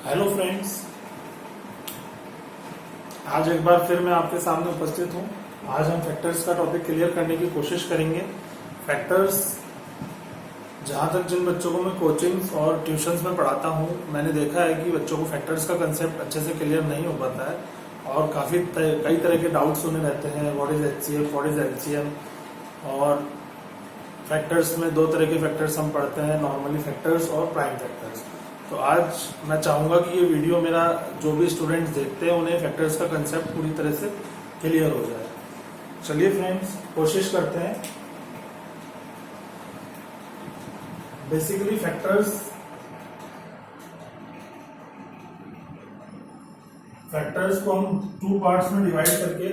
Hello friends, आज एक बार फिर मैं आपके सामने उपस्थित हूँ। आज हम फैक्टर्स का टॉपिक क्लियर करने की कोशिश करेंगे। फैक्टर्स जहाँ तक जिन बच्चों को मैं कोचिंग्स और ट्यूशंस में पढ़ाता हूँ, मैंने देखा है कि बच्चों को फैक्टर्स का कंसेप्ट अच्छे से क्लियर नहीं हो पाता है और कई तरह के डाउट्स उन्हें रहते हैं। What is HCF, what is LCM. और फैक्टर्स में दो तरह के फैक्टर्स हम पढ़ते हैं, नॉर्मली फैक्टर्स और प्राइम फैक्टर्स। तो आज मैं चाहूंगा कि ये वीडियो मेरा जो भी स्टूडेंट्स देखते हैं उन्हें फैक्टर्स का कंसेप्ट पूरी तरह से क्लियर हो जाए। चलिए फ्रेंड्स, कोशिश करते हैं। बेसिकली फैक्टर्स को हम टू पार्ट्स में डिवाइड करके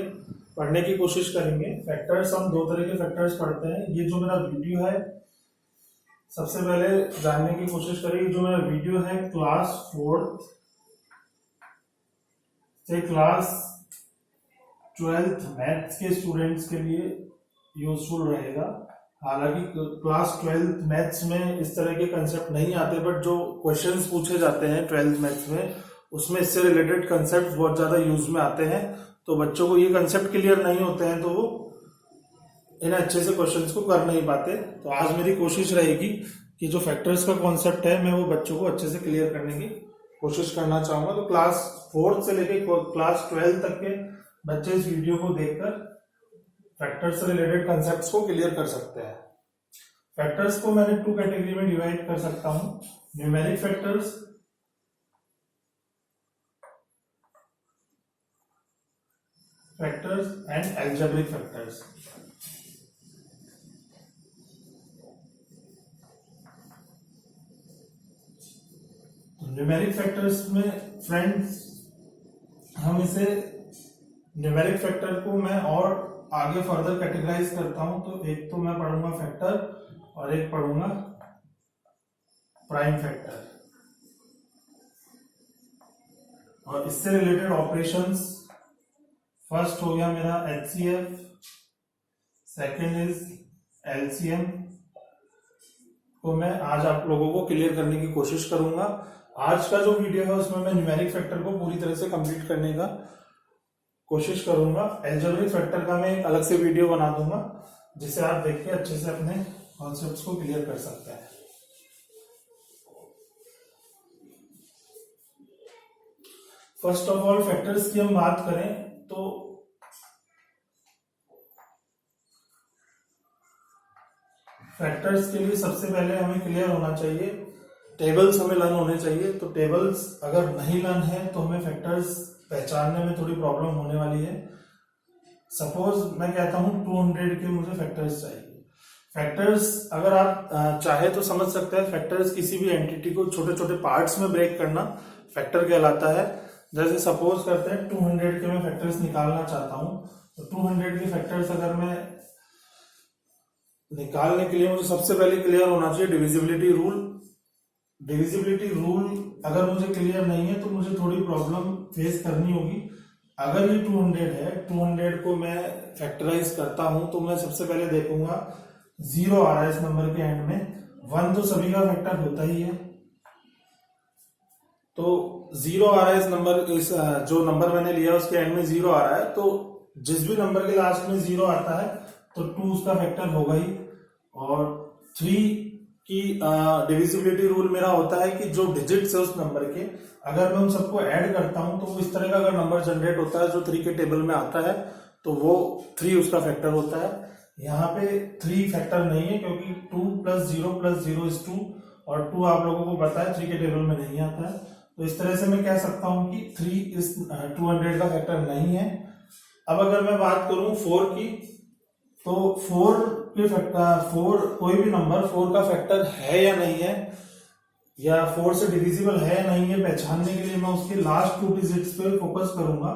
पढ़ने की कोशिश करेंगे। फैक्टर्स हम दो तरह के फैक्टर्स पढ़ते हैं। ये जो मेरा वीडियो है, सबसे पहले जानने की कोशिश करेंगे। जो मेरा वीडियो है क्लास 4th से क्लास 12th मैथ्स के स्टूडेंट्स के लिए यूजफुल रहेगा। हालांकि क्लास 12th मैथ्स में इस तरह के कंसेप्ट नहीं आते, बट जो क्वेश्चंस पूछे जाते हैं 12th मैथ्स में, उसमें इससे रिलेटेड कंसेप्ट बहुत ज्यादा यूज में आते हैं। तो बच्चों को ये कंसेप्ट क्लियर नहीं होते हैं तो वो इन अच्छे से क्वेश्चंस को कर नहीं पाते। तो आज मेरी कोशिश रहेगी कि जो फैक्टर्स का कॉन्सेप्ट है मैं वो बच्चों को अच्छे से क्लियर करने की कोशिश करना चाहूंगा। तो क्लास 4th से लेकर क्लास 12 तक के बच्चे इस वीडियो को देखकर फैक्टर्स से रिलेटेड कंसेप्ट्स को क्लियर कर सकते हैं। फैक्टर्स को मैंने टू कैटेगरी में डिवाइड कर सकता हूं, numeric factors and algebraic factors. Numeric factors में फ्रेंड्स, हम इसे न्यूमेरिक फैक्टर को मैं और आगे फर्दर कैटेगराइज करता हूं। तो एक तो मैं पढ़ूंगा फैक्टर और एक पढ़ूंगा प्राइम फैक्टर, और इससे रिलेटेड ऑपरेशंस। फर्स्ट हो गया मेरा एचसीएफ, सेकंड इज एलसीएम को मैं आज आप लोगों को क्लियर करने की कोशिश करूंगा। आज का जो वीडियो है उसमें मैं न्यूमेरिक फैक्टर को पूरी तरह से कंप्लीट करने का कोशिश करूंगा। अलजेब्रिक फैक्टर का मैं एक अलग से वीडियो बना दूंगा जिसे आप देख के अच्छे से अपने कॉन्सेप्ट्स को क्लियर कर सकते हैं। फर्स्ट ऑफ ऑल फैक्टर्स की हम बात करें तो फैक्टर्स के लिए सबसे पहले हमें क्लियर होना चाहिए, टेबल्स हमें लर्न होने चाहिए। तो टेबल्स अगर नहीं लर्न है तो हमें फैक्टर्स पहचानने में थोड़ी प्रॉब्लम होने वाली है। सपोज मैं कहता हूं 200 के मुझे फैक्टर्स चाहिए। फैक्टर्स अगर आप चाहे तो समझ सकते हैं, फैक्टर्स किसी भी एंटिटी को छोटे छोटे पार्ट्स में ब्रेक करना फैक्टर कहलाता है। जैसे सपोज करते हैं 200 के मैं फैक्टर्स निकालना चाहता हूं, तो 200 के फैक्टर्स अगर मैं निकालने के लिए मुझे सबसे पहले क्लियर होना चाहिए डिविजिबिलिटी रूल। डिविजिबिलिटी रूल अगर मुझे क्लियर नहीं है तो मुझे थोड़ी प्रॉब्लम फेस करनी होगी। अगर ये 200 है, 200 को मैं फैक्टराइज करता हूं तो मैं सबसे पहले देखूंगा 0 आ रहा है इस नंबर के एंड में। 1 तो सभी का फैक्टर होता ही है, तो 0 आ रहा है इस नंबर, इस जो नंबर मैंने लिया उसके एंड में 0 आ रहा है। तो जिस भी नंबर के लास्ट में 0 आता है तो 2 उसका फैक्टर होगा ही। और 3 की डिविजिबिलिटी रूल मेरा होता है कि जो डिजिट्स है उस नंबर के, अगर मैं उन सबको ऐड करता हूं तो वो इस तरह का अगर नंबर जनरेट होता है जो 3 के टेबल में आता है तो वो 3 उसका फैक्टर होता है। यहाँ पे 3 फैक्टर नहीं है क्योंकि 2 + 0 + 0 इज 2, और 2 आप लोगों को पता है 3 के टेबल में नहीं आता है। तो इस तरह से मैं कह सकता हूं कि 3 इस 200 का फैक्टर नहीं है। अब अगर मैं बात करूं 4 की, तो 4 कोई भी नंबर 4 का फैक्टर है या नहीं है, या 4 से डिविजिबल है या नहीं है, पहचानने के लिए मैं उसके लास्ट 2 डिजिट्स पे फोकस करूंगा।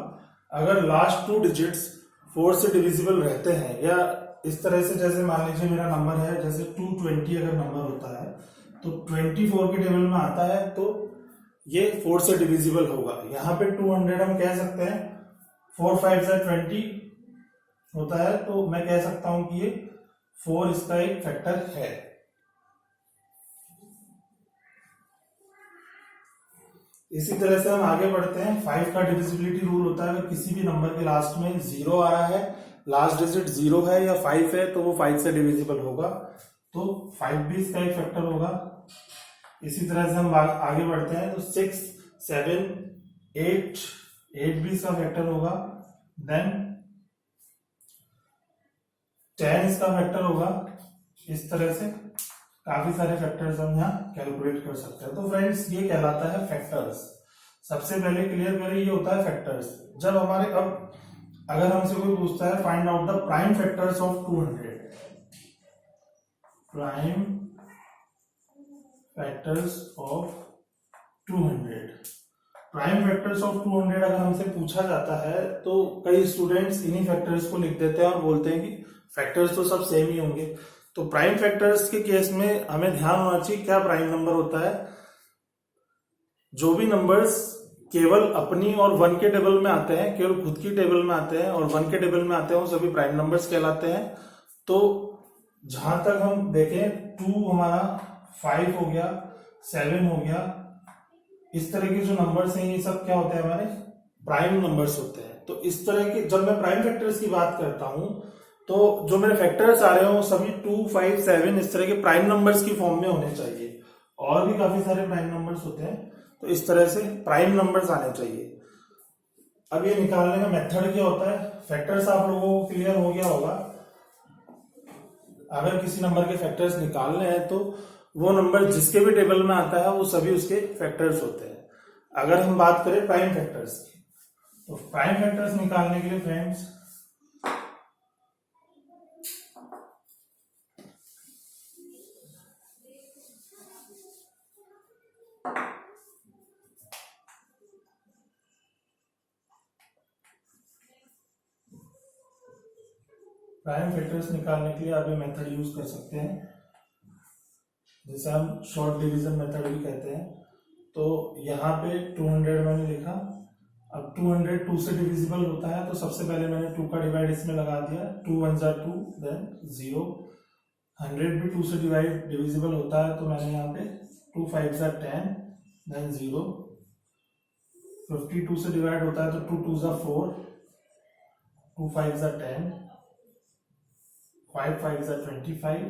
अगर लास्ट 2 डिजिट्स 4 से डिविजिबल रहते हैं, या इस तरह से जैसे मान लीजिए मेरा नंबर है, जैसे 220 अगर नंबर होता है तो 24 के टेबल में आता है तो ये 4 से डिविजिबल होगा। यहाँ पे 200 हम कह सकते हैं 4 5 से 20 होता है, तो मैं कह सकता हूं कि ये 4 इसका एक फैक्टर है। इसी तरह से हम आगे बढ़ते हैं। 5 का डिविजिबिलिटी रूल होता है, अगर किसी भी नंबर के लास्ट में 0 आ रहा है, लास्ट डिजिट 0 है या 5 है, तो वो 5 से डिविजिबल होगा, तो 5 भी इसका एक फैक्टर होगा। इसी तरह से हम आगे बढ़ते हैं, तो 6, 7, 8 भी इसका फैक्टर होगा। देन 10 इसका फैक्टर होगा। इस तरह से काफी सारे फैक्टर्स हम यहाँ कैलकुलेट कर सकते हैं। तो फ्रेंड्स ये कहलाता है फैक्टर्स। सबसे पहले क्लियर करें, ये होता है फैक्टर्स। जब हमारे अब अगर हमसे कोई पूछता है find out the prime factors of 200, prime factors of 200, prime factors of 200 अगर हमसे पूछा जाता है तो कई स्टूडेंट्स इन्हीं फैक्टर्स को लिख देते हैं और बोलते हैं कि फैक्टर्स तो सब सेम ही होंगे। तो प्राइम फैक्टर्स के केस में हमें ध्यान होना चाहिए क्या प्राइम नंबर होता है। जो भी नंबर्स केवल अपनी और 1 के टेबल में आते हैं, केवल खुद की टेबल में आते हैं और 1 के टेबल में आते हैं, वो सभी प्राइम नंबर्स कहलाते हैं। तो जहां तक हम देखें 2 हमारा, 5 हो गया, 7 हो गया, इस तरह के जो नंबर्स हैं ये सब क्या होते हैं, हमारे प्राइम नंबर्स होते हैं। तो इस तरह के जब मैं प्राइम फैक्टर्स की बात करता हूं तो जो मेरे फैक्टर्स आ रहे हैं वो सभी 2, 5, 7 इस तरह के प्राइम नंबर्स की फॉर्म में होने चाहिए। और भी काफी सारे प्राइम नंबर्स होते हैं, तो इस तरह से प्राइम नंबर्स आने चाहिए। अब ये निकालने का मेथड क्या होता है, फैक्टर्स आप लोगों को क्लियर हो गया होगा। अगर किसी नंबर के फैक्टर्स निकालने हैं तो वो नंबर जिसके भी टेबल में आता है वो सभी उसके फैक्टर्स होते हैं। अगर हम बात करें प्राइम फैक्टर्स की, तो प्राइम फैक्टर्स निकालने के लिए फ्रेंड्स आप ये मेथड यूज कर सकते हैं, जिसे हम शॉर्ट डिवीजन मेथड भी कहते हैं। तो यहाँ पे 200 मैंने लिखा। अब 200 2 से डिविजिबल होता है, तो सबसे पहले मैंने 2 का डिवाइड इसमें लगा दिया, 2 1 जा 2, देन 0। 100 भी 2 से डिविजिबल होता है, तो मैंने यहाँ पे 2 5 जा 10, देन 0। 50 2 से डिवाइड होता है, तो 2 2 जा 4, 2 5 जा 10, 5 5 जा 25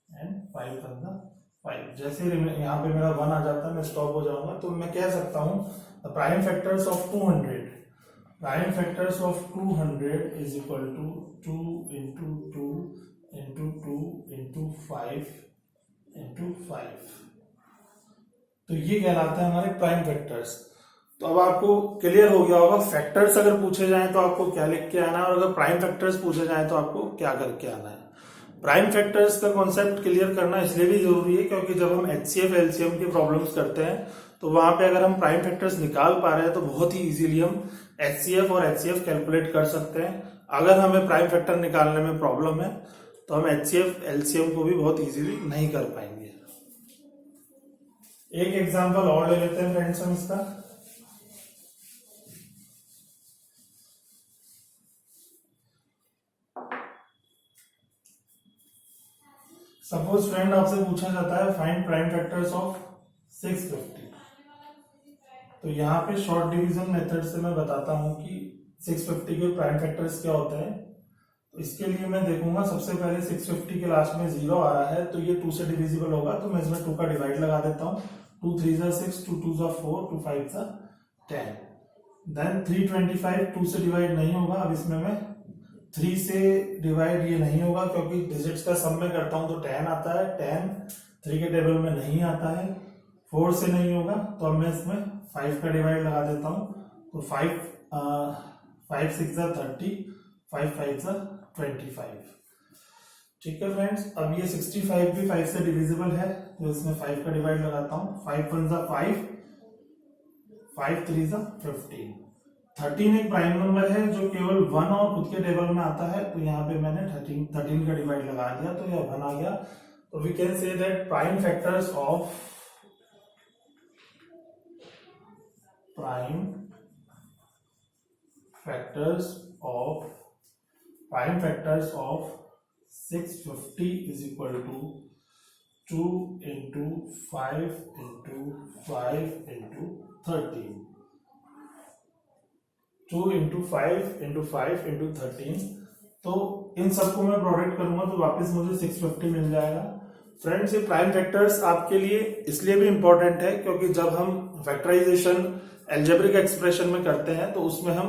एंड 5 1 जा 5। जैसे यहाँ पे मेरा 1 आ जाता है, मैं स्टॉप हो जाऊंगा, तो मैं कह सकता हूँ the prime factors of 200, prime factors of 200 is equal to 2 into 2 into 2 into 5 into 5। तो ये कहलाता है हमारे प्राइम फैक्टर्स। तो अब आपको क्लियर हो गया होगा फैक्टर्स अगर पूछे जाएं तो आपको क्या लिख के आना है, और अगर प्राइम फैक्टर्स पूछे जाएं तो आपको क्या करके आना है। प्राइम फैक्टर्स का कॉन्सेप्ट क्लियर करना इसलिए भी जरूरी है क्योंकि जब हम HCF LCM की प्रॉब्लम्स करते हैं तो वहां पे अगर हम प्राइम फैक्टर्स निकाल पा रहे हैं तो बहुत ही इजीली हम HCF और HCF कैलकुलेट कर सकते हैं। अगर हमें प्राइम फैक्टर निकालने में प्रॉब्लम है तो हम HCF LCM को भी बहुत इजीली नहीं कर पाएंगे। एक एग्जाम्पल और ले लेते हैं फ्रेंड्स हम इसका। सपोज फ्रेंड आपसे पूछा जाता है फाइंड प्राइम फैक्टर्स ऑफ 650। तो यहाँ पे शॉर्ट डिवीजन मेथड से मैं बताता हूँ कि 650 के प्राइम फैक्टर्स क्या होते हैं। तो इसके लिए मैं देखूंगा, सबसे पहले 650 के लास्ट में 0 आ रहा है तो ये 2 से डिविजिबल होगा, तो मैं इसमें 2 का डिवाइड लगा देता हूँ। 2 3 जा 6, 2 2 जा 4, 2 5 जा 10। देन 325 2 से डिवाइड नहीं होगा। अब इसमें मैं 3 से डिवाइड ये नहीं होगा क्योंकि डिजिट्स का सम में करता हूं तो 10 आता है। 10 3 के टेबल में नहीं आता है। 4 से नहीं होगा, तो अब मैं इसमें 5 का डिवाइड लगा देता हूं। तो 5 6 जा 30, 5 5 जा 25। ठीक है फ्रेंड्स, अब ये 65 भी 5 से डिविजिबल है, तो इसमें 5 का डिवाइड लगाता हूं। 5 1 जा 5, 5 3 जा 15। 13 एक प्राइम नंबर है जो केवल 1 और खुद के टेबल में आता है, तो यहाँ पे मैंने 13 का डिवाइड लगा दिया, तो यह 1 आ गया। तो we can say that prime factors of 650 is equal to 2 into 5 into 5 into 13, 2 into 5 into 5 into 13। तो इन सबको मैं प्रोडक्ट करूंगा तो वापस मुझे 650 मिल जाएगा। फ्रेंड्स, ये प्राइम फैक्टर्स आपके लिए इसलिए भी इंपॉर्टेंट है क्योंकि जब हम फैक्टराइजेशन अलजेब्रिक एक्सप्रेशन में करते हैं तो उसमें हम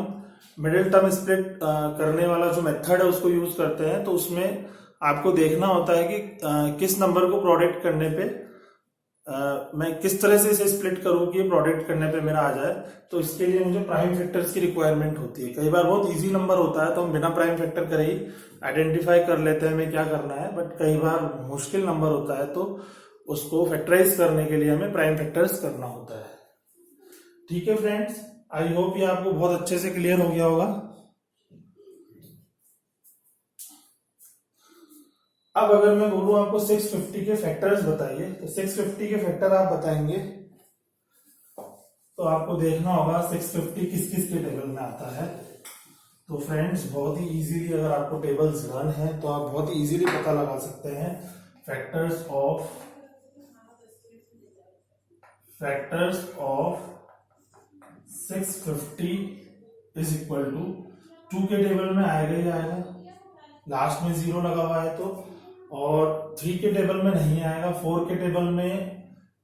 मिडिल टर्म स्प्लिट करने वाला जो मेथड है उसको यूज करते हैं। तो उसमें आपको देखना होता है कि किस नंबर को प्रोडक्ट करने पे मैं किस तरह से इसे स्प्लिट करूं कि प्रोडक्ट करने पे मेरा आ जाए। तो इसके लिए मुझे प्राइम फैक्टर्स की रिक्वायरमेंट होती है। कई बार बहुत इजी नंबर होता है तो हम बिना प्राइम फैक्टर करे ही आइडेंटिफाई कर लेते हैं हमें क्या करना है, बट कई बार मुश्किल नंबर होता है तो उसको फैक्टराइज करने के लिए हमें प्राइम फैक्टर्स करना होता है। ठीक है फ्रेंड्स, आई होप ये आपको बहुत अच्छे से क्लियर हो गया होगा। अब अगर मैं बोलूं आपको 650 के फैक्टर्स बताइए तो 650 के फैक्टर आप बताएंगे तो आपको देखना होगा 650 किस किस के टेबल में आता है। तो फ्रेंड्स, बहुत ही इजीली अगर आपको टेबल्स रन है तो आप बहुत ही इजीली पता लगा सकते हैं factors of 650 is equal to 2 के टेबल में आएगा ही आएगा, लास्ट में 0 लगा हुआ है तो, और 3 के टेबल में नहीं आएगा। 4 के टेबल में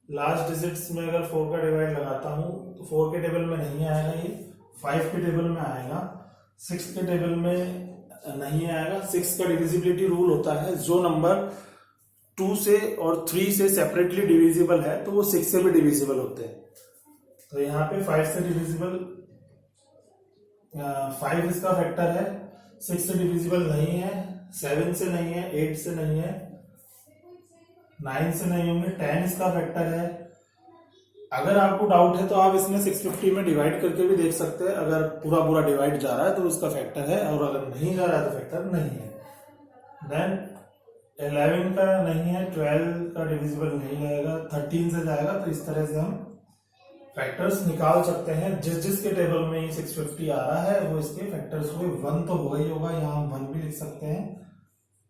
लास्ट डिजिट्स में अगर 4 का डिवाइड लगाता हूं तो 4 के टेबल में नहीं आएगा ये, 5 के टेबल में आएगा, 6 के टेबल में नहीं आएगा। 6 का डिविजिबिलिटी रूल होता है, जो नंबर 2 से और 3 से सेपरेटली डिविजिबल है तो वो 6 से भी डिविजिबल होते हैं। तो यहाँ पे 5 से डिविजिबल 5 इसका फैक्टर है, 6 से डिविजिबल नहीं है, 7 से नहीं है, 8 से नहीं है, 9 से नहीं होंगे, 10 इसका फैक्टर है। अगर आपको डाउट है तो आप इसमें 650 में डिवाइड करके भी देख सकते हैं। अगर पूरा पूरा डिवाइड जा रहा है तो उसका फैक्टर है, और अगर नहीं जा रहा है तो फैक्टर नहीं है। देन 11 का नहीं है, 12 का डिविजिबल नहीं रहेगा, 13 से जाएगा। तो इस तरह से हम फैक्टर्स निकाल सकते हैं। जिस जिस के टेबल में ये 650 आ रहा है वो इसके फैक्टर्स हुए। 1 तो होगा ही होगा, यहाँ हम 1 भी लिख सकते हैं।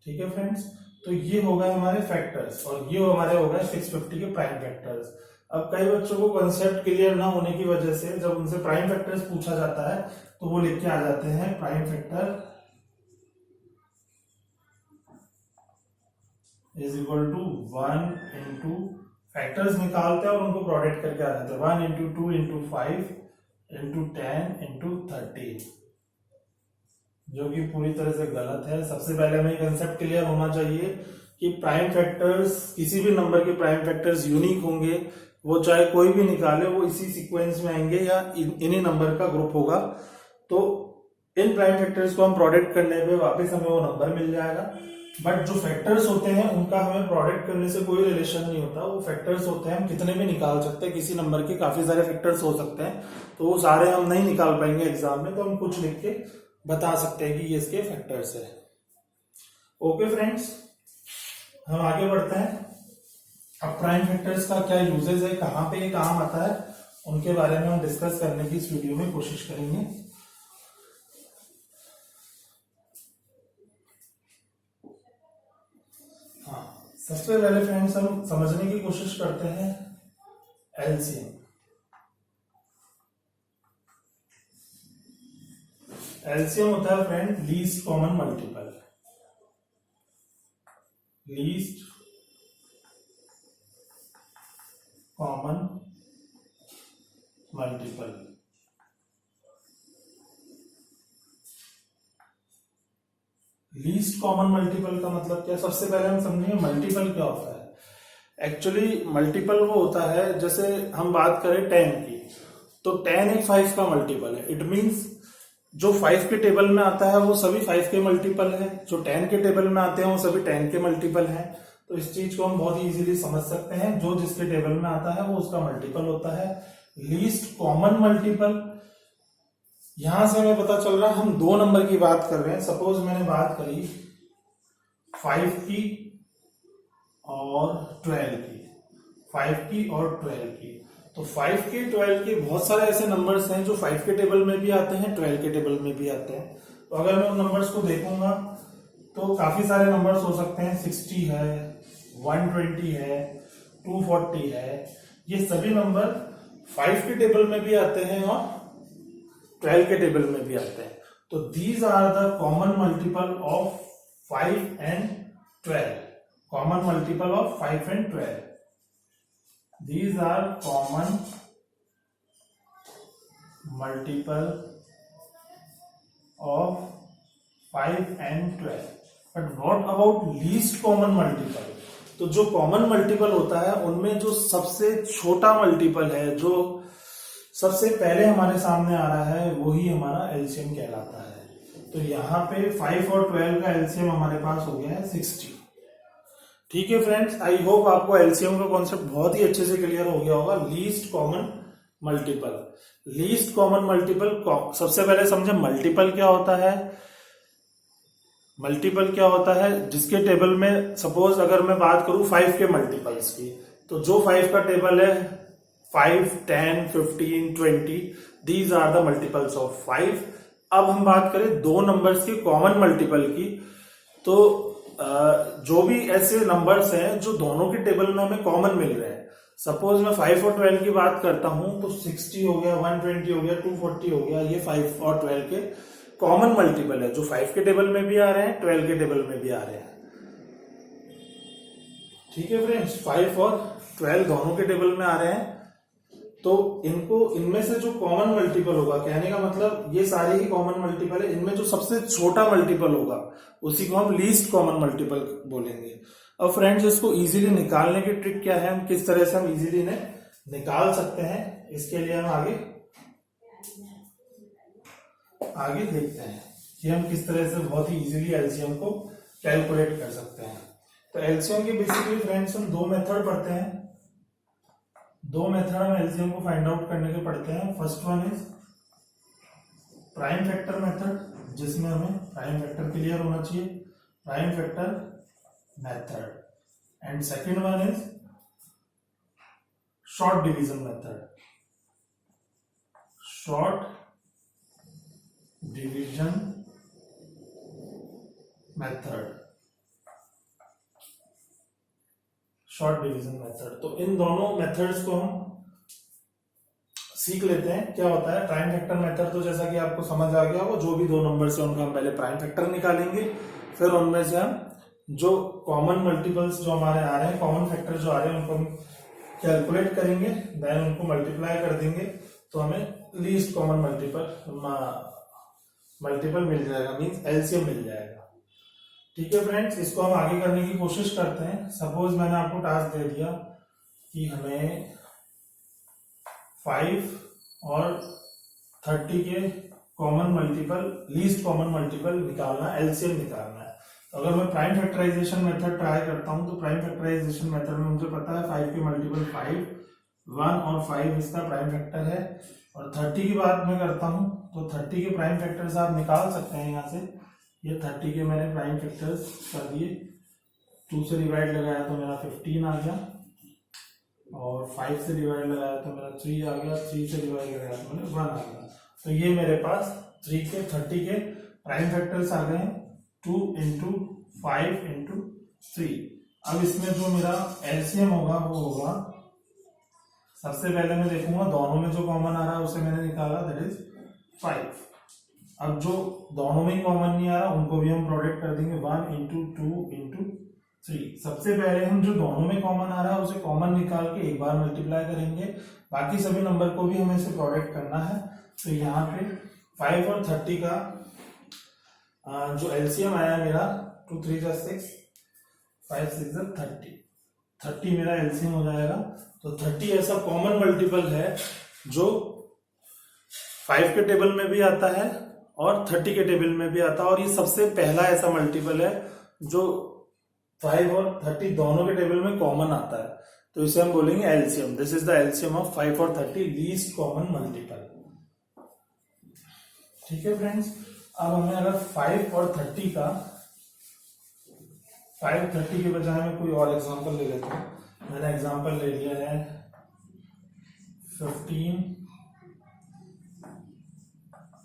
ठीक है फ्रेंड्स, तो ये हो गए हमारे फैक्टर्स और ये हमारे हो गए 650 के प्राइम फैक्टर्स। अब कई बच्चों को कंसेप्ट क्लियर ना होने की वजह से जब उनसे प्राइम फैक्टर्स पूछा जाता है तो वो लिख के आ जाते हैं prime factor is equal to 1 into, factors निकालते हैं और उनको प्रोडक्ट करके आ जाते हैं 1 इंटू 2 इंटू 5 इंटू 10 इंटू 30, जो कि पूरी तरह से गलत है। सबसे पहले हमें कंसेप्ट क्लियर होना चाहिए कि प्राइम फैक्टर्स, किसी भी नंबर के प्राइम फैक्टर्स यूनिक होंगे, वो चाहे कोई भी निकाले वो इसी सीक्वेंस में आएंगे या इन्हीं नंबर का ग्रुप होगा। तो इन प्राइम फैक्टर्स को हम प्रोडक्ट करने पे वापस हमें वो नंबर मिल जाएगा। बट जो फैक्टर्स होते हैं उनका हमें प्रोडक्ट करने से कोई रिलेशन नहीं होता। वो फैक्टर्स होते हैं, हम कितने भी निकाल सकते हैं। किसी नंबर के काफी सारे फैक्टर्स हो सकते हैं, तो वो सारे हम नहीं निकाल पाएंगे एग्जाम में, तो हम कुछ लिख के बता सकते हैं कि ये इसके फैक्टर्स है। ओके फ्रेंड्स, हम आगे बढ़ते हैं। अब प्राइम फैक्टर्स का क्या यूजेस है, कहां पे ये काम आता है, उनके बारे में हम डिस्कस करने की इस वीडियो में कोशिश करेंगे। हाँ, सबसे पहले फ्रेंड्स हम समझने की कोशिश करते हैं एलसीएम। एलसीएम होता है friend least common multiple. Least common multiple. Least common multiple का मतलब क्या? सबसे पहले हम समझेंगे मल्टीपल क्या होता है। एक्चुअली मल्टीपल वो होता है, जैसे हम बात करें 10 की, तो 10 एक 5 का मल्टीपल है। इट मींस जो 5 के टेबल में आता है वो सभी 5 के मल्टीपल है, जो 10 के टेबल में आते हैं वो सभी 10 के मल्टीपल हैं। तो इस चीज को हम बहुत ही इजीली समझ सकते हैं, जो जिसके टेबल में आता है वो उसका मल्टीपल होता है। लीस्ट कॉमन मल्टीपल, यहां से हमें पता चल रहा है हम दो नंबर की बात कर रहे हैं। सपोज मैंने बात करी 5 की और 12 की, 5 की और 12 की, तो 5 की 12 की बहुत सारे ऐसे नंबर्स हैं जो 5 के टेबल में भी आते हैं, 12 के टेबल में भी आते हैं। तो अगर मैं उन नंबर्स को देखूंगा तो काफी सारे नंबर्स हो सकते हैं। 60 है, 120 है, 240 है, ये सभी नंबर 5 के टेबल में भी आते हैं और 12 के टेबल में भी आते हैं। तो these are the common multiple of 5 and 12, common multiple of 5 and 12, these are common multiple of 5 and 12। But what about least common multiple? तो जो कॉमन मल्टीपल होता है उनमें जो सबसे छोटा मल्टीपल है, जो सबसे पहले हमारे सामने आ रहा है, वही हमारा एलसीएम कहलाता है। तो यहाँ पे 5 और 12 का एलसीएम हमारे पास हो गया है 60। ठीक है फ्रेंड्स, आई होप आपको एलसीएम का कॉन्सेप्ट बहुत ही अच्छे से क्लियर हो गया होगा। Least common multiple, least common multiple, सबसे पहले समझे मल्टीपल क्या होता है। मल्टीपल क्या होता है, जिसके टेबल में सपोज अगर मैं बात करूं 5 के मल्टीपल्स की, तो जो 5 का टेबल है 5, 10, 15, 20, these are the multiples of 5। अब हम बात करें दो नंबर्स के कॉमन मल्टीपल की, तो जो भी ऐसे नंबर्स हैं जो दोनों के टेबल में हमें कॉमन मिल रहे हैं, सपोज मैं 5 और 12 की बात करता हूं तो 60 हो गया, 120 हो गया, 240 हो गया, ये 5 और 12 के कॉमन मल्टीपल है, जो 5 के टेबल में भी आ रहे हैं, 12 के टेबल में भी आ रहे हैं। ठीक है फ्रेंड्स, 5 और 12 दोनों के टेबल में आ रहे हैं, तो इनको, इनमें से जो कॉमन मल्टीपल होगा, कहने का मतलब ये सारे ही कॉमन मल्टीपल है, इनमें जो सबसे छोटा मल्टीपल होगा उसी को हम लीस्ट कॉमन मल्टीपल बोलेंगे। अब फ्रेंड्स, इसको इजीली निकालने की ट्रिक क्या है, हम किस तरह से हम इजीली इन्हें निकाल सकते हैं, इसके लिए हम आगे देखते हैं कि हम किस तरह से बहुत ही इजीली एलसीएम को कैलकुलेट कर सकते हैं। तो एलसीएम के बेसिकली फ्रेंड्स हम दो मेथड पढ़ते हैं, दो मेथड हम एलसीएम को फाइंड आउट करने के पढ़ते हैं। First one is prime factor method, जिसमें हमें प्राइम फैक्टर क्लियर होना चाहिए, prime factor method, and second one is short division method, short division method, short division method. तो इन दोनों मेथड्स को हम सीख लेते हैं। क्या होता है प्राइम फैक्टर मेथड, तो जैसा कि आपको समझ आ गया हो, जो भी दो नंबर से उनका हम पहले प्राइम फैक्टर निकालेंगे, फिर उनमें से हम जो कॉमन मल्टीपल्स जो हमारे आ रहे हैं, कॉमन फैक्टर जो आ रहे हैं, उनको हम कैलकुलेट करेंगे, देन उनको मल्टीप्लाई कर देंगे, तो हमें लीस्ट कॉमन मल्टीपल मिल जाएगा, मींस एलसीएम मिल जाएगा। ठीक है फ्रेंड्स, इसको हम आगे करने की कोशिश करते हैं। सपोज मैंने आपको टास्क दे दिया कि हमें 5 और 30 के common multiple, least common multiple निकालना, एलसीएम निकालना है। तो अगर मैं प्राइम फैक्टराइजेशन मेथड ट्राई करता हूं, तो प्राइम फैक्टराइजेशन मेथड में मुझे पता है 5 के मल्टीपल 5, 1 और 5 इसका प्राइम फैक्टर है। और 30 की बात मैं करता हूं, तो 30 के प्राइम फैक्टर्स आप निकाल सकते हैं यहाँ से। ये 30 के मैंने प्राइम फैक्टर्स कर दिए, 2 से डिवाइड लगाया तो मेरा 15 आ गया, और 5 से डिवाइड लगाया तो मेरा 3 आ गया, 3 से डिवाइड लगाया तो मेरा 1 आ गया। तो ये मेरे पास 30 के प्राइम फैक्टर्स आ गए, 2 इंटू 5 इंटू 3। अब इसमें जो मेरा एलसीएम होगा वो होगा, सबसे पहले मैं देखूंगा दोनों में जो कॉमन आ रहा है उसे मैंने निकाला, दैट इज 5। अब जो दोनों में कॉमन नहीं आ रहा उनको भी हम प्रोडक्ट कर देंगे, 1 इंटू 2 इंटू 3। सबसे पहले हम जो दोनों में कॉमन आ रहा है उसे कॉमन निकाल के एक बार मल्टीप्लाई करेंगे, बाकी सभी नंबर को भी हमें इसे प्रोडक्ट करना है। तो यहाँ पे 5 और 30 का जो एलसीएम आया मेरा, 2 3 6, 5 6 30, 30 मेरा एलसीएम हो जाएगा। तो 30 ऐसा कॉमन मल्टीपल है जो 5 के टेबल में भी आता है और 30 के टेबल में भी आता है, और ये सबसे पहला ऐसा मल्टीपल है जो 5 और 30 दोनों के टेबल में कॉमन आता है। तो इसे हम बोलेंगे LCM. This is the LCM of 5 और 30, लीस्ट कॉमन मल्टीपल। ठीक है फ्रेंड्स, अब हमें अगर 5 और 30 का, 5 30 के बजाय मैं कोई और एग्जांपल ले लेता हूं। मैंने एग्जांपल ले लिया है 15,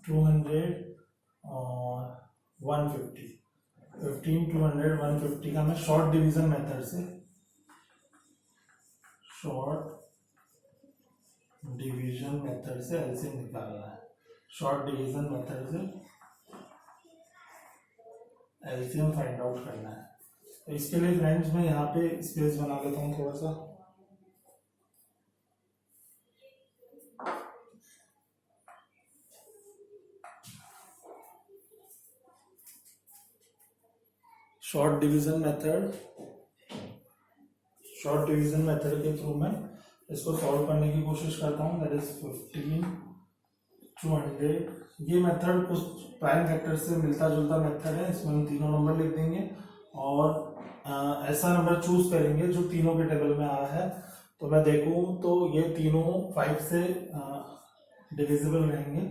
200 और 150। 15, 200, 150 का मैं शॉर्ट डिवीजन मेथड से शॉर्ट डिवीजन मेथड से एलसीएम निकालना है। शॉर्ट डिवीजन मेथड से एलसीएम फाइंड आउट करना है। तो इसके लिए फ्रेंड्स मैं यहाँ पे स्पेस बना लेता हूँ थोड़ा सा। शॉर्ट डिवीजन मेथड के थ्रू मैं इसको सॉल्व करने की कोशिश करता हूँ। That is 15 200। ये मेथड कुछ प्राइम फैक्टर से मिलता जुलता मेथड है। इसमें हम तीनों नंबर लिख देंगे और ऐसा नंबर चूज करेंगे जो तीनों के टेबल में आया है। तो मैं देखूं तो ये तीनों 5 से डिविजिबल रहेंगे।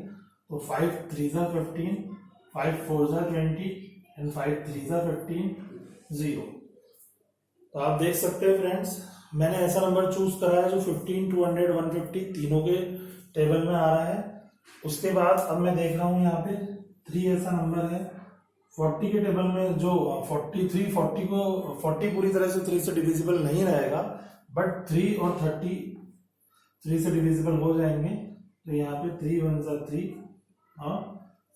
तो 5 3 जा 15, 5 4 जा 20 एंड 5 3 जा 15 0। तो आप देख सकते हैं फ्रेंड्स, मैंने ऐसा नंबर चूज करा है जो 15 200 150 तीनों के टेबल में आ रहा है। उसके बाद अब मैं देख रहा हूँ यहाँ पे 3 ऐसा नंबर है 40 के टेबल में जो 43 40 को 40 पूरी तरह से 3 से डिविजिबल नहीं रहेगा, बट 3 और 30 3 से डिविजिबल हो जाएंगे। तो यहाँ पे 3 1 जा 3 और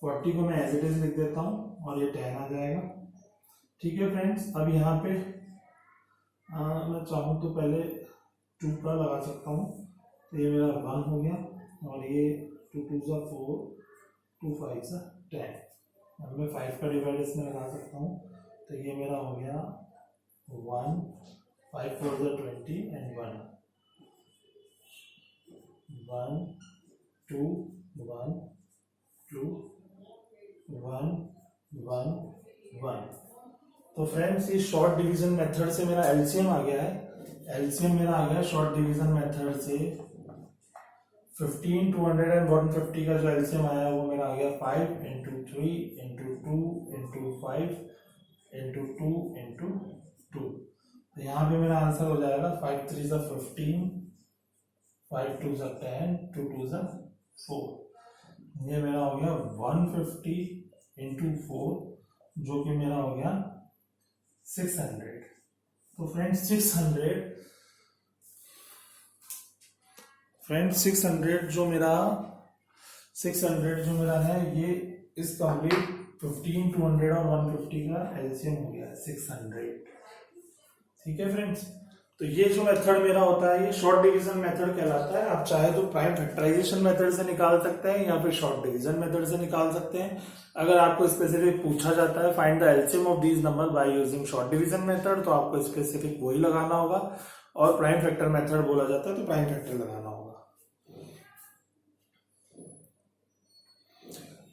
40 को मैं एज इट इज लिख देता हूँ और ये 10 आ जाएगा। ठीक है फ्रेंड्स, अब यहाँ पे मैं चाहूँ तो पहले 2 का लगा सकता हूँ। तो ये मेरा 1 हो गया और ये 2 2 जा 4 2 5 जा 10। अब मैं 5 का डिवाइड इसमें लगा सकता हूँ। तो ये मेरा हो गया 1 5 4 जा 20 एंड 1 1 2 1 2 1 1 1। तो फ्रेंड्स ये शॉर्ट डिवीजन मेथड से मेरा एलसीएम आ गया है। एलसीएम मेरा आ गया शॉर्ट डिवीजन मेथड से 15 200 एंड 150 का जो एलसीएम आया वो मेरा आ गया 5 into 3 into 2 into 5 into 2 into 2। तो यहाँ पे मेरा आंसर हो जाएगा 5 3 जा 15 5 2 जा 10 2 2 जा 4। ये मेरा हो गया 150 इंटू 4 जो कि मेरा हो गया 600। तो फ्रेंड्स 600 जो मेरा है ये इस कंप्लीट 15 200 और 150 का एलसीएम हो गया 600। ठीक है फ्रेंड्स, तो ये जो मेथड मेरा होता है ये शॉर्ट डिवीजन मेथड कहलाता है। आप चाहे तो प्राइम फैक्टराइजेशन मेथड से निकाल सकते हैं या फिर शॉर्ट डिवीजन मेथड से निकाल सकते हैं। अगर आपको स्पेसिफिक पूछा जाता है find the LCM of these number by using short division method, तो आपको स्पेसिफिक वही लगाना होगा। और प्राइम फैक्टर मेथड बोला जाता है तो प्राइम फैक्टर लगाना होगा।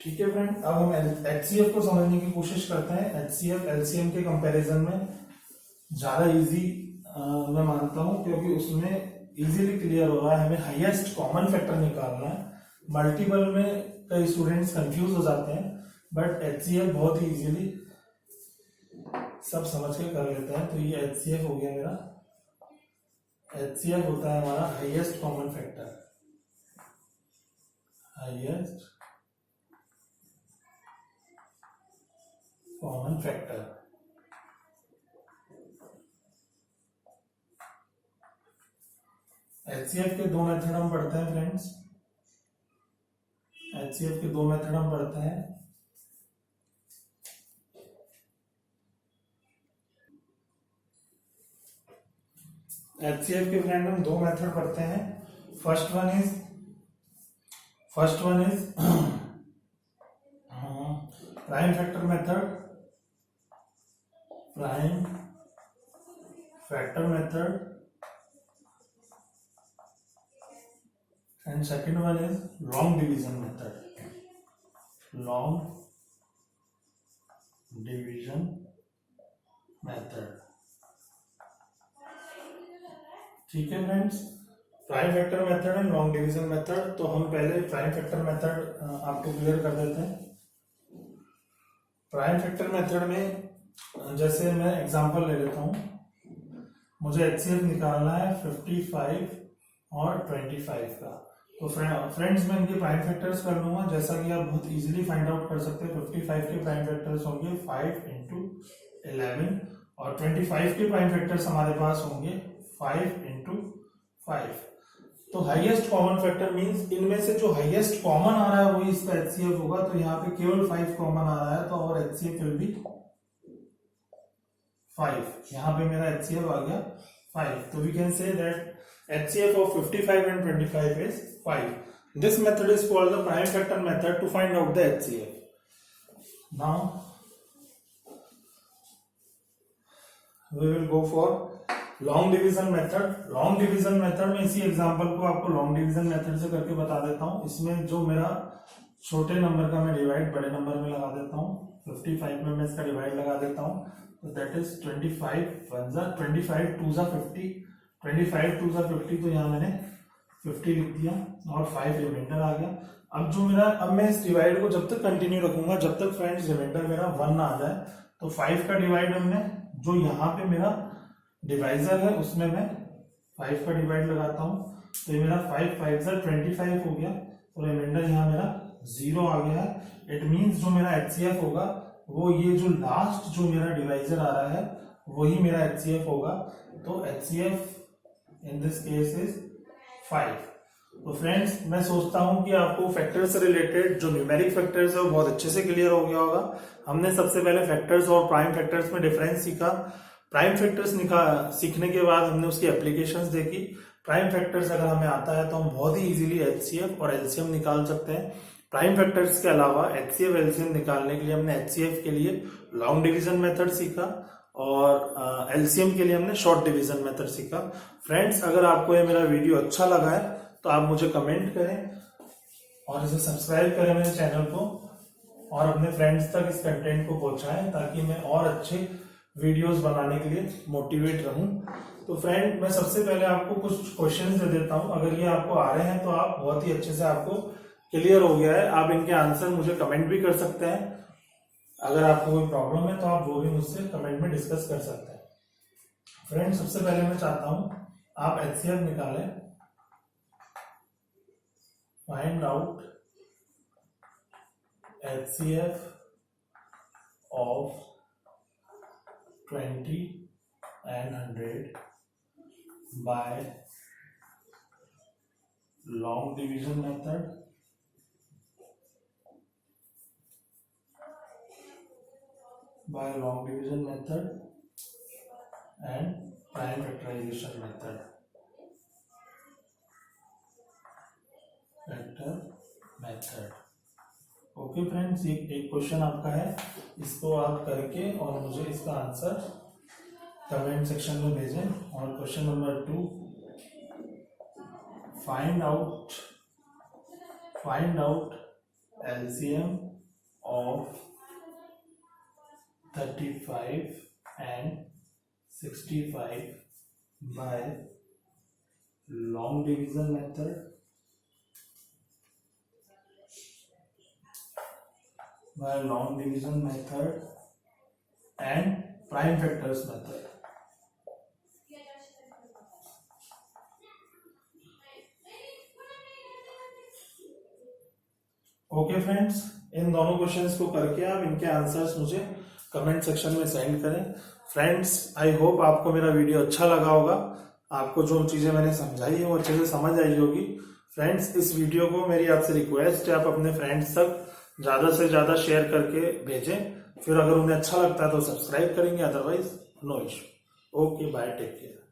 ठीक है फ्रेंड, अब हम एचसीएफ को समझने की कोशिश करते हैं। एचसीएफ एलसीएम के कंपैरिजन में ज्यादा इजी मैं मानता हूं, क्योंकि उसमें इजीली क्लियर हो रहा है। हमें हाईएस्ट कॉमन फैक्टर निकालना है। मल्टीपल में कई स्टूडेंट्स कंफ्यूज हो जाते हैं, बट एचसीएफ बहुत ही इजीली सब समझ के कर लेते हैं। तो ये एचसीएफ हो गया मेरा। एचसीएफ होता है हमारा highest common factor. Highest common factor. HCF के दो मेथड हम पढ़ते हैं फ्रेंड्स। एचसीएफ के दो मेथड हम पढ़ते हैं। एचसीएफ के फ्रेंड हम दो मेथड पढ़ते हैं। First one is prime factor method. Prime factor method and second one is long division method. Long division method. ठीक है friends, prime factor method and long division method. तो हम पहले प्राइम फैक्टर मेथड आपको clear कर देते हैं। Prime factor method में जैसे मैं एग्जांपल ले लेता हूं, मुझे एचसीएफ निकालना है 55 और 25 का। तो फ्रेंड्स मैं इनके प्राइम फैक्टर्स कर लूंगा, जैसा कि आप बहुत इजीली फाइंड आउट कर सकते हैं। 55 के प्राइम फैक्टर्स होंगे 5 इंटू 11 और 25 के प्राइम फैक्टर्स हमारे पास होंगे 5 इंटू 5। तो हाईएस्ट कॉमन फैक्टर मींस इनमें से जो हाईएस्ट कॉमन आ रहा है वही इसका HCF होगा। तो यहाँ पे केवल 5 कॉमन आ रहा है तो और HCF विल बी 5। यहाँ पे मेरा HCF आ गया 5। तो we can say that HCF of 55 and 25 is 5. This method is called the prime factor method to find out the HCF. Now we will go for long division method. Long division method में इसी example को आपको long division method से करके बता देता हूं। इसमें जो मेरा छोटे नंबर का मैं डिवाइड बड़े नंबर में लगा देता हूं। 55 में मैं इसका डिवाइड लगा देता हूं। तो दैट इज 25 25 2 50, 25 2 50। तो यहाँ मैंने 50 लिख दिया और 5 रिमाइंडर आ गया। अब जो मेरा, अब मैं इस डिवाइड को जब तक कंटिन्यू रखूंगा जब तक फ्रेंड्स रिमाइंडर मेरा 1 ना आ जाए। तो 5 का डिवाइड हमने, जो यहाँ पे मेरा डिवाइजर है उसमें मैं 5 का डिवाइड लगाता हूं। तो ये मेरा 5 5 25 हो गया। तो रिमाइंडर यहाँ मेरा 0 आ गया है। इट मींस जो मेरा HCF होगा वो ये जो लास्ट जो मेरा डिवाइजर आ रहा है वही मेरा HCF होगा। तो HCF in this case is 5। तो फ्रेंड्स मैं सोचता हूं कि आपको फैक्टर से रिलेटेड जो न्यूमेरिक फैक्टर्स है वो बहुत अच्छे से क्लियर हो गया होगा। हमने सबसे पहले फैक्टर्स और प्राइम फैक्टर्स में डिफरेंस सीखा। प्राइम फैक्टर्स सीखने के बाद हमने उसकी एप्लीकेशंस देखी। प्राइम फैक्टर्स अगर हमें आता है तो हम बहुत ही इजीली HCF और LCM निकाल सकते हैं। प्राइम फैक्टर्स के अलावा HCF LCM निकालने के लिए हमने HCF के लिए लॉन्ग डिवीजन मेथड सीखा और LCM के लिए हमने शॉर्ट डिवीजन मेथड सीखा। फ्रेंड्स अगर आपको ये मेरा वीडियो अच्छा लगा है तो आप मुझे कमेंट करें और इसे सब्सक्राइब करें मेरे चैनल को और अपने फ्रेंड्स तक इस कंटेंट को पहुंचाएं ताकि मैं और अच्छे वीडियोस बनाने के लिए मोटिवेट रहूं। तो फ्रेंड मैं सबसे पहले आपको कुछ क्वेश्चंस दे देता हूं। अगर ये आपको आ रहे हैं तो आप बहुत ही अच्छे से, आपको क्लियर हो गया है, आप इनके आंसर मुझे कमेंट भी कर सकते हैं। अगर आपको कोई प्रॉब्लम है तो आप वो भी मुझसे कमेंट में डिस्कस कर सकते हैं। फ्रेंड सबसे पहले मैं चाहता हूं आप HCF निकालें। Find out HCF of 20 and 100 by long division method and prime factorization method. Okay friends, ये एक क्वेश्चन आपका है, इसको आप करके और मुझे इसका आंसर कमेंट सेक्शन में भेजें। और question number 2, find out LCM of 35 and 65 by long division method and prime factors method. Okay friends, इन दोनों क्वेश्चंस को करके आप इनके आंसर्स मुझे कमेंट सेक्शन में सेंड करें। फ्रेंड्स आई होप आपको मेरा वीडियो अच्छा लगा होगा, आपको जो चीजें मैंने समझाई है वो अच्छे से समझ आई होगी। फ्रेंड्स इस वीडियो को मेरी आपसे रिक्वेस्ट है आप अपने फ्रेंड्स तक ज्यादा से ज्यादा शेयर करके भेजें। फिर अगर उन्हें अच्छा लगता है तो सब्सक्राइब करेंगे, otherwise no issue. Okay bye, take care.